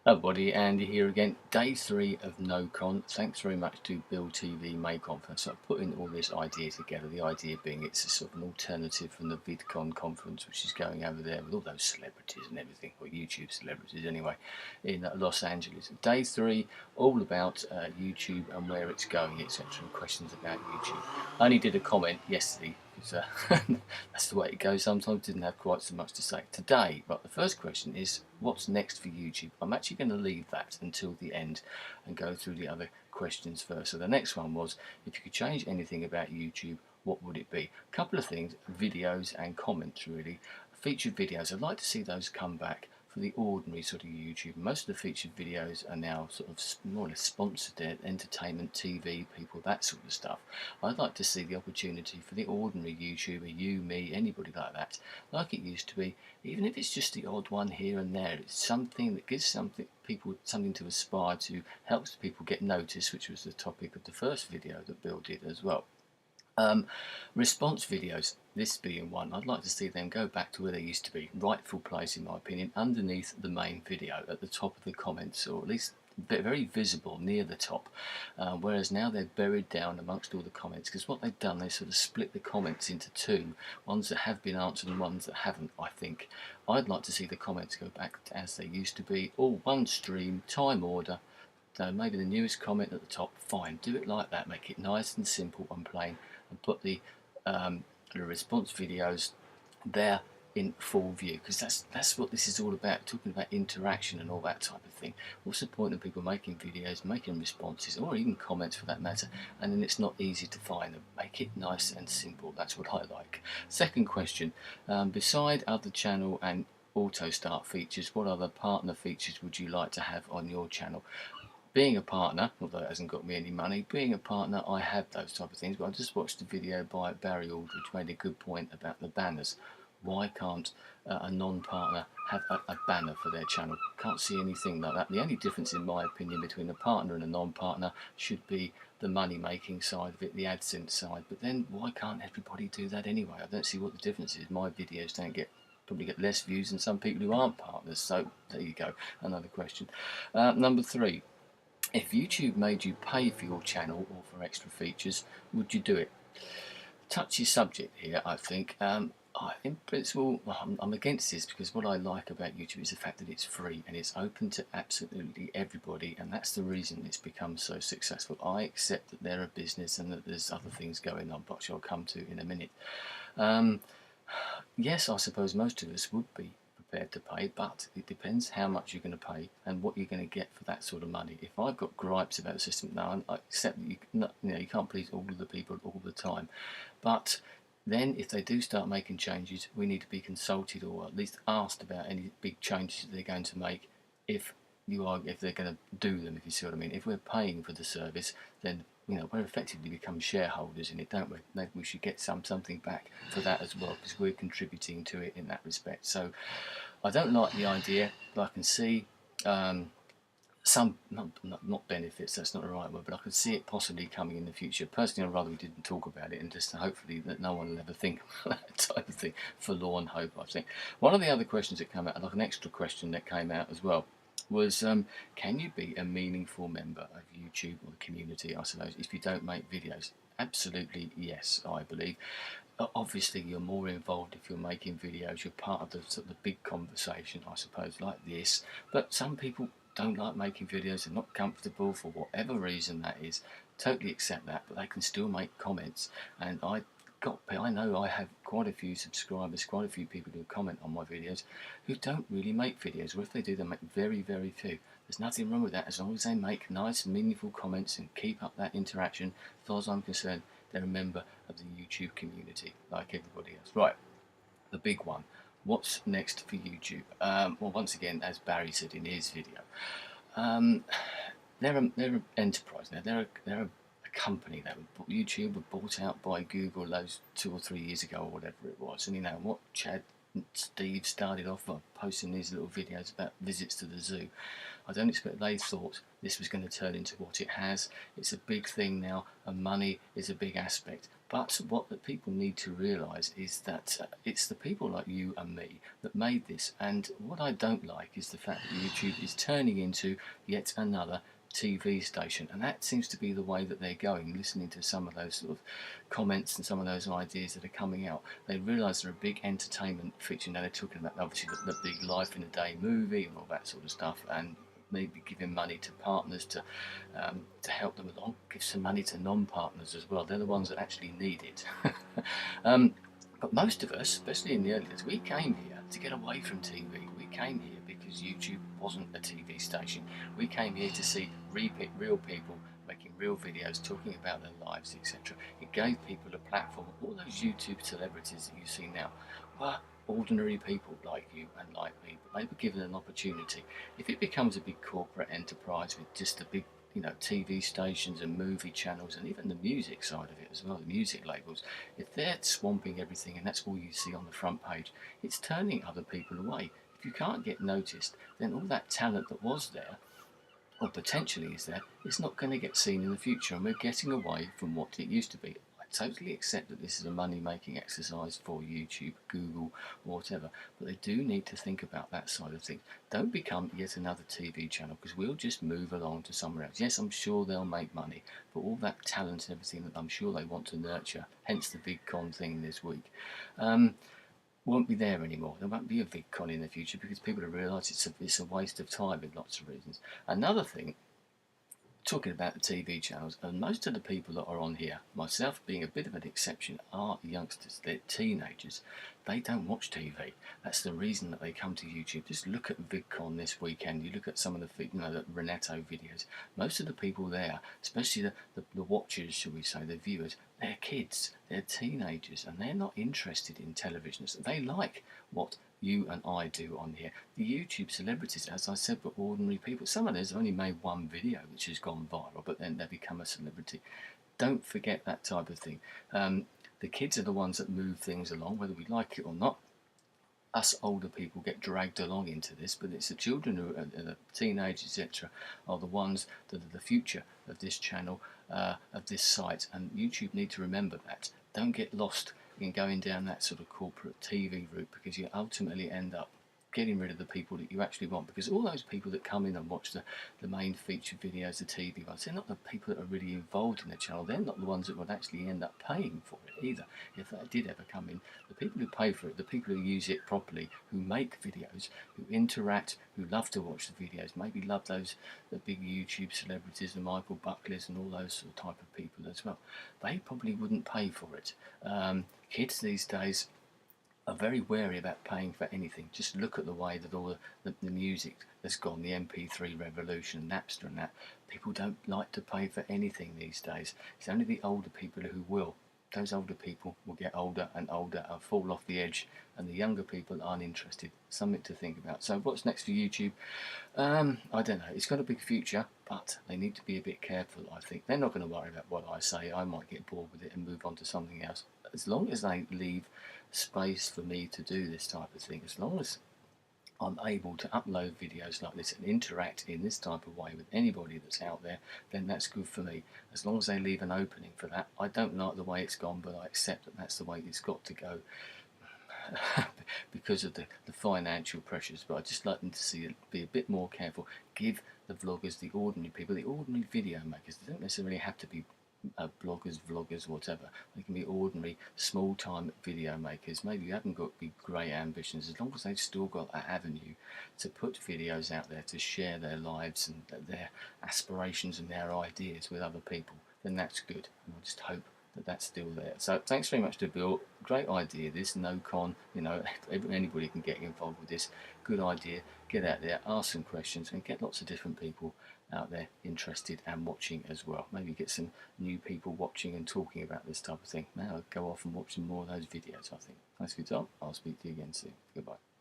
Hello everybody, Andy here again. Day 3 of NoCon. Thanks very much to Bill TV Maycon for sort of putting all this idea together. The idea being it's a sort of an alternative from the VidCon conference, which is going over there with all those celebrities and everything, or YouTube celebrities anyway, in Los Angeles. Day 3, all about YouTube and where it's going, etc., and questions about YouTube. I only did a comment yesterday, because that's the way it goes sometimes. Didn't have quite so much to say today. But the first question is, what's next for YouTube? I'm actually going to leave that until the end and go through the other questions first. So the next one was, if you could change anything about YouTube, what would it be? A couple of things: videos and comments, really. Featured videos, I'd like to see those come back for the ordinary sort of YouTube. Most of the featured videos are now sort of more or less sponsored, entertainment, TV people, that sort of stuff. I'd like to see the opportunity for the ordinary YouTuber, you, me, anybody like that, like it used to be, even if it's just the odd one here and there. It's something that gives people something to aspire to, helps people get noticed, which was the topic of the first video that Bill did as well. Response videos, this being one, I'd like to see them go back to where they used to be, rightful place in my opinion, underneath the main video, at the top of the comments, or at least very visible near the top, whereas now they're buried down amongst all the comments, because what they've done, they sort of split the comments into two, ones that have been answered and ones that haven't. I think I'd like to see the comments go back as they used to be, all one stream, time order. So maybe the newest comment at the top, fine, do it like that, make it nice and simple and plain, and put the response videos there in full view, because that's what this is all about, talking about interaction and all that type of thing. What's the point of people making videos, making responses, or even comments for that matter, and then it's not easy to find them? Make it nice and simple. That's what I like. Second question, beside other channel and auto start features, what other partner features would you like to have on your channel? Being a partner, although it hasn't got me any money, being a partner, I have those type of things. But I just watched a video by Barry Aldridge, made a good point about the banners. Why can't a non-partner have a banner for their channel? Can't see anything like that. The only difference, in my opinion, between a partner and a non-partner should be the money-making side of it, the AdSense side. But then why can't everybody do that anyway? I don't see what the difference is. My videos don't probably get less views than some people who aren't partners. So there you go, another question. Number 3. If YouTube made you pay for your channel or for extra features, would you do it? Touchy subject here, I think. In principle, I'm against this, because what I like about YouTube is the fact that it's free and it's open to absolutely everybody, and that's the reason it's become so successful. I accept that they're a business and that there's other things going on, which I'll come to in a minute. Yes, I suppose most of us would be prepared to pay, but it depends how much you're going to pay and what you're going to get for that sort of money. If I've got gripes about the system now, I accept that you can't please all of the people all the time, but then if they do start making changes, we need to be consulted, or at least asked about any big changes that they're going to make, if they're going to do them, if you see what I mean. If we're paying for the service, then we're effectively become shareholders in it, don't we? Maybe we should get something back for that as well, because we're contributing to it in that respect. So I don't like the idea, but I can see some, not benefits, that's not the right word, but I could see it possibly coming in the future. Personally, I'd rather we didn't talk about it, and just hopefully that no one will ever think that type of thing. Forlorn hope, I think. One of the other questions that came out, like an extra question that came out as well, was can you be a meaningful member of YouTube or the community, I suppose, if you don't make videos? Absolutely yes, I believe. Obviously you're more involved if you're making videos, you're part of the sort of the big conversation, I suppose, like this. But some people don't like making videos, they're not comfortable for whatever reason that is. Totally accept that, but they can still make comments, and I know I have quite a few subscribers, quite a few people who comment on my videos who don't really make videos, or if they do, they make very, very few. There's nothing wrong with that, as long as they make nice, meaningful comments and keep up that interaction. As far as I'm concerned, they're a member of the YouTube community, like everybody else. Right, the big one. What's next for YouTube? Well, once again, as Barry said in his video, they're an enterprise now. They're a company that YouTube were bought out by Google those 2 or 3 years ago, or whatever it was. And what Chad and Steve started off by posting these little videos about visits to the zoo. I don't expect they thought this was going to turn into what it has. It's a big thing now, and money is a big aspect. But what the people need to realise is that it's the people like you and me that made this. And what I don't like is the fact that YouTube is turning into yet another TV station, and that seems to be the way that they're going. Listening to some of those sort of comments and some of those ideas that are coming out, they realise they're a big entertainment feature. Now they're talking about obviously the big life in a day movie and all that sort of stuff, and maybe giving money to partners to help them along. Give some money to non-partners as well. They're the ones that actually need it. But most of us, especially in the early days, we came here to get away from TV. We came here because YouTube wasn't a TV station. We came here to see real people making real videos, talking about their lives, etc. It gave people a platform. All those YouTube celebrities that you see now were ordinary people like you and like me, but they were given an opportunity. If it becomes a big corporate enterprise with just the big TV stations and movie channels and even the music side of it as well, the music labels, if they're swamping everything and that's all you see on the front page, it's turning other people away. If you can't get noticed, then all that talent that was there, or potentially is there, is not going to get seen in the future, and we're getting away from what it used to be. I totally accept that this is a money-making exercise for YouTube, Google, or whatever, but they do need to think about that side of things. Don't become yet another TV channel, because we'll just move along to somewhere else. Yes, I'm sure they'll make money, but all that talent and everything that I'm sure they want to nurture, hence the VidCon thing this week, won't be there anymore. There won't be a VidCon in the future because people have realised it's a waste of time for lots of reasons. Another thing, talking about the TV channels, and most of the people that are on here, myself being a bit of an exception, are youngsters. They're teenagers. They don't watch TV. That's the reason that they come to YouTube. Just look at VidCon this weekend. You look at some of the the Renato videos. Most of the people there, especially the watchers, shall we say, the viewers, they're kids. They're teenagers, and they're not interested in television. So they like what you and I do on here. The YouTube celebrities, as I said, were ordinary people. Some of those only made one video which has gone viral, but then they become a celebrity. Don't forget that type of thing. The kids are the ones that move things along, whether we like it or not. Us older people get dragged along into this, but it's the children who are the teenagers, etc., are the ones that are the future of this channel, of this site, and YouTube need to remember that. Don't get lost in going down that sort of corporate TV route, because you ultimately end up getting rid of the people that you actually want, because all those people that come in and watch the main featured videos, the TV ones, they're not the people that are really involved in the channel. They're not the ones that would actually end up paying for it either, if that did ever come in. The people who pay for it, the people who use it properly, who make videos, who interact, who love to watch the videos, maybe love the big YouTube celebrities, the Michael Buckleys and all those sort of type of people as well, they probably wouldn't pay for it. Kids these days are very wary about paying for anything. Just look at the way that all the music has gone, the MP3 revolution, Napster and that. People don't like to pay for anything these days. It's only the older people who will. Those older people will get older and older and fall off the edge, and the younger people aren't interested. Something to think about. So what's next for YouTube? I don't know. It's got a big future, but they need to be a bit careful, I think. They're not going to worry about what I say. I might get bored with it and move on to something else. As long as they leave space for me to do this type of thing, as long as I'm able to upload videos like this and interact in this type of way with anybody that's out there, then that's good for me. As long as they leave an opening for that. I don't like the way it's gone, but I accept that that's the way it's got to go because of the financial pressures. But I just like them to see it, be a bit more careful. Give the vloggers, the ordinary people, the ordinary video makers, they don't necessarily have to be bloggers, vloggers, whatever. They can be ordinary, small-time video makers. Maybe you haven't got big, great ambitions. As long as they've still got that avenue to put videos out there, to share their lives and their aspirations and their ideas with other people, then that's good. And I just hope that that's still there. So thanks very much to Bill. Great idea, this NoCon. Anybody can get involved with this. Good idea. Get out there, ask some questions, and get lots of different people out there interested and watching as well. Maybe get some new people watching and talking about this type of thing. Now go off and watch some more of those videos, I think. Thanks for your time. I'll speak to you again soon. Goodbye.